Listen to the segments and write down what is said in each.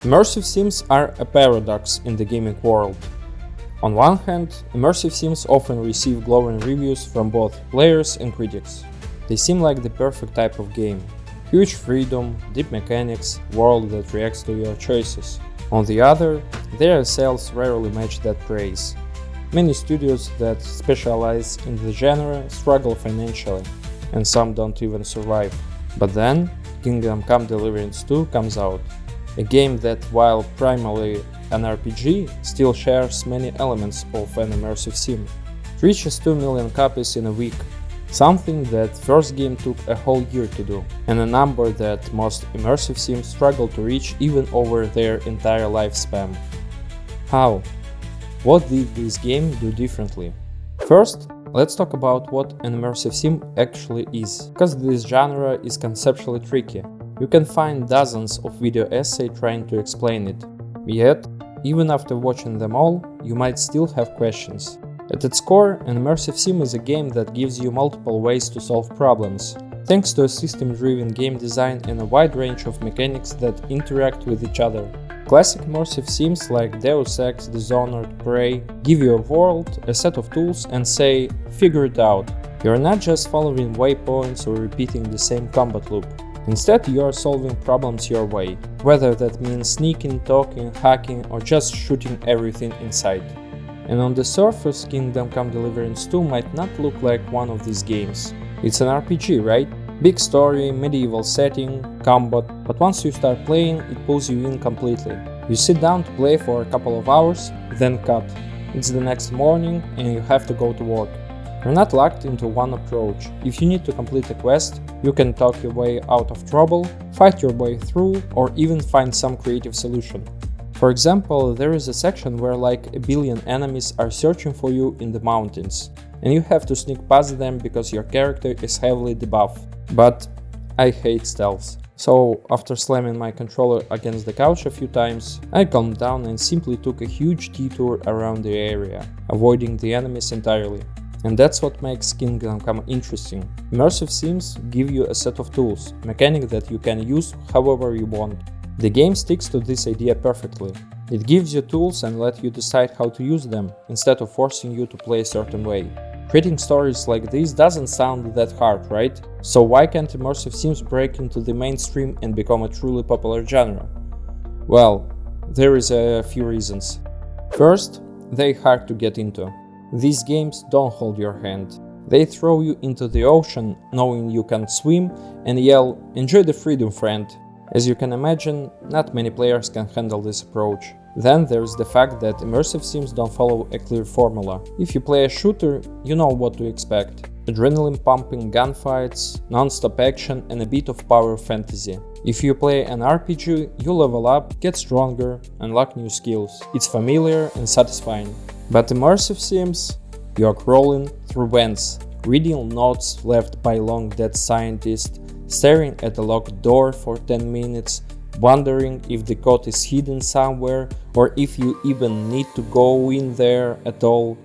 Immersive sims are a paradox in the gaming world. On one hand, immersive sims often receive glowing reviews from both players and critics. They seem like the perfect type of game. Huge freedom, deep mechanics, world that reacts to your choices. On the other, their sales rarely match that praise. Many studios that specialize in the genre struggle financially, and some don't even survive. But then, Kingdom Come Deliverance II comes out. A game that, while primarily an RPG, still shares many elements of an immersive sim. It reaches 2 million copies in a week, something that first game took a whole year to do, and a number that most immersive sims struggle to reach even over their entire lifespan. How? What did this game do differently? First, let's talk about what an immersive sim actually is, because this genre is conceptually tricky. You can find dozens of video essays trying to explain it. Yet, even after watching them all, you might still have questions. At its core, an immersive sim is a game that gives you multiple ways to solve problems, thanks to a system-driven game design and a wide range of mechanics that interact with each other. Classic immersive sims like Deus Ex, Dishonored, Prey give you a world, a set of tools and say, figure it out. You're not just following waypoints or repeating the same combat loop. Instead, you are solving problems your way, whether that means sneaking, talking, hacking, or just shooting everything in sight. And on the surface, Kingdom Come Deliverance II might not look like one of these games. It's an RPG, right? Big story, medieval setting, combat, but once you start playing, it pulls you in completely. You sit down to play for a couple of hours, then cut. It's the next morning and you have to go to work. You're not locked into one approach. If you need to complete a quest, you can talk your way out of trouble, fight your way through, or even find some creative solution. For example, there is a section where like 1 billion enemies are searching for you in the mountains, and you have to sneak past them because your character is heavily debuffed. But I hate stealth. So after slamming my controller against the couch a few times, I calmed down and simply took a huge detour around the area, avoiding the enemies entirely. And that's what makes Kingdom Come interesting. Immersive sims give you a set of tools, mechanics that you can use however you want. The game sticks to this idea perfectly. It gives you tools and lets you decide how to use them, instead of forcing you to play a certain way. Creating stories like this doesn't sound that hard, right? So why can't immersive sims break into the mainstream and become a truly popular genre? Well, there is a few reasons. First, they're hard to get into. These games don't hold your hand. They throw you into the ocean knowing you can't swim and yell, "Enjoy the freedom, friend." As you can imagine, not many players can handle this approach. Then there's the fact that immersive sims don't follow a clear formula. If you play a shooter, you know what to expect. Adrenaline-pumping gunfights, non-stop action and a bit of power fantasy. If you play an RPG, you level up, get stronger, unlock new skills. It's familiar and satisfying. But immersive sims, you are crawling through vents, reading notes left by long-dead scientists, staring at a locked door for 10 minutes, wondering if the code is hidden somewhere or if you even need to go in there at all.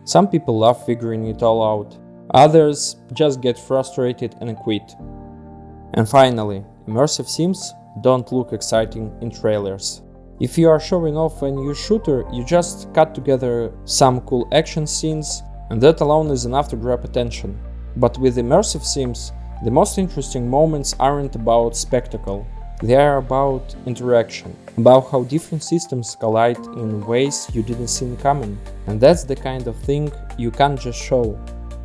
Some people love figuring it all out. Others just get frustrated and quit. And finally, immersive sims don't look exciting in trailers. If you are showing off a new shooter, you just cut together some cool action scenes, and that alone is enough to grab attention. But with immersive sims, the most interesting moments aren't about spectacle. They are about interaction, about how different systems collide in ways you didn't see coming. And that's the kind of thing you can't just show.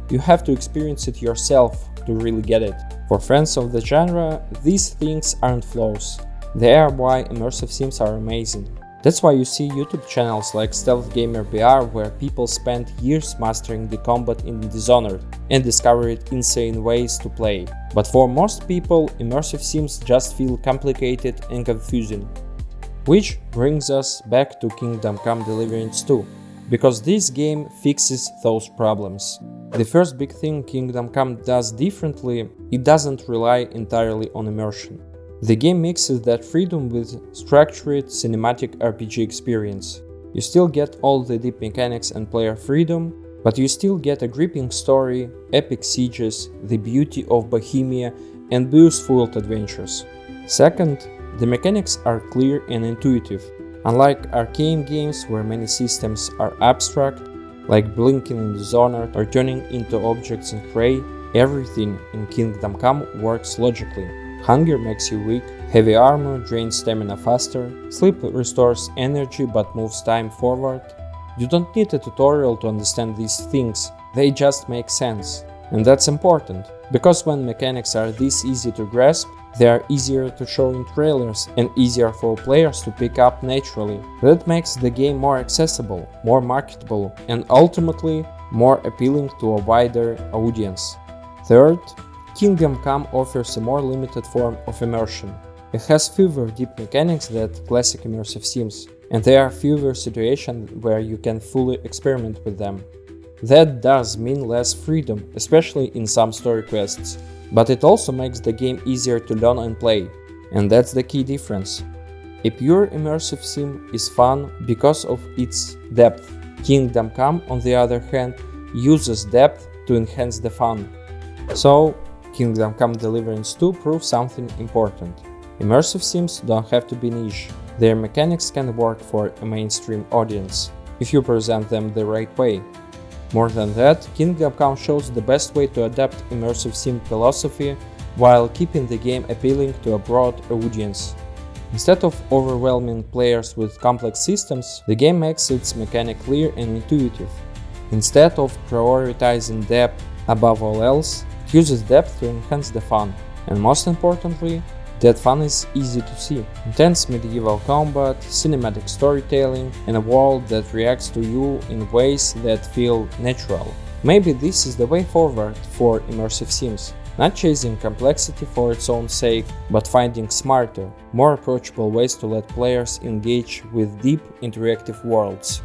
You have to experience it yourself to really get it. For fans of the genre, these things aren't flaws. They are why immersive sims are amazing. That's why you see YouTube channels like Stealth Gamer BR where people spend years mastering the combat in Dishonored and discovered insane ways to play. But for most people, immersive sims just feel complicated and confusing. Which brings us back to Kingdom Come Deliverance II, because this game fixes those problems. The first big thing Kingdom Come does differently, it doesn't rely entirely on immersion. The game mixes that freedom with structured cinematic RPG experience. You still get all the deep mechanics and player freedom, but you still get a gripping story, epic sieges, the beauty of Bohemia, and beautiful adventures. Second, The mechanics are clear and intuitive. Unlike arcane games where many systems are abstract, like blinking in Dishonored or turning into objects in Prey, everything in Kingdom Come works logically. Hunger makes you weak, heavy armor drains stamina faster, sleep restores energy but moves time forward. You don't need a tutorial to understand these things, they just make sense. And that's important, because when mechanics are this easy to grasp, they are easier to show in trailers and easier for players to pick up naturally. That makes the game more accessible, more marketable, and ultimately more appealing to a wider audience. Third, Kingdom Come offers a more limited form of immersion. It has fewer deep mechanics than classic immersive sims, and there are fewer situations where you can fully experiment with them. That does mean less freedom, especially in some story quests, but it also makes the game easier to learn and play, and that's the key difference. A pure immersive sim is fun because of its depth. Kingdom Come, on the other hand, uses depth to enhance the fun. So, Kingdom Come Deliverance II proves something important. Immersive sims don't have to be niche. Their mechanics can work for a mainstream audience, if you present them the right way. More than that, Kingdom Come shows the best way to adapt immersive sim philosophy while keeping the game appealing to a broad audience. Instead of overwhelming players with complex systems, the game makes its mechanic clear and intuitive. Instead of prioritizing depth above all else, it uses depth to enhance the fun. And most importantly, that fun is easy to see. Intense medieval combat, cinematic storytelling, and a world that reacts to you in ways that feel natural. Maybe this is the way forward for immersive sims. Not chasing complexity for its own sake, but finding smarter, more approachable ways to let players engage with deep, interactive worlds.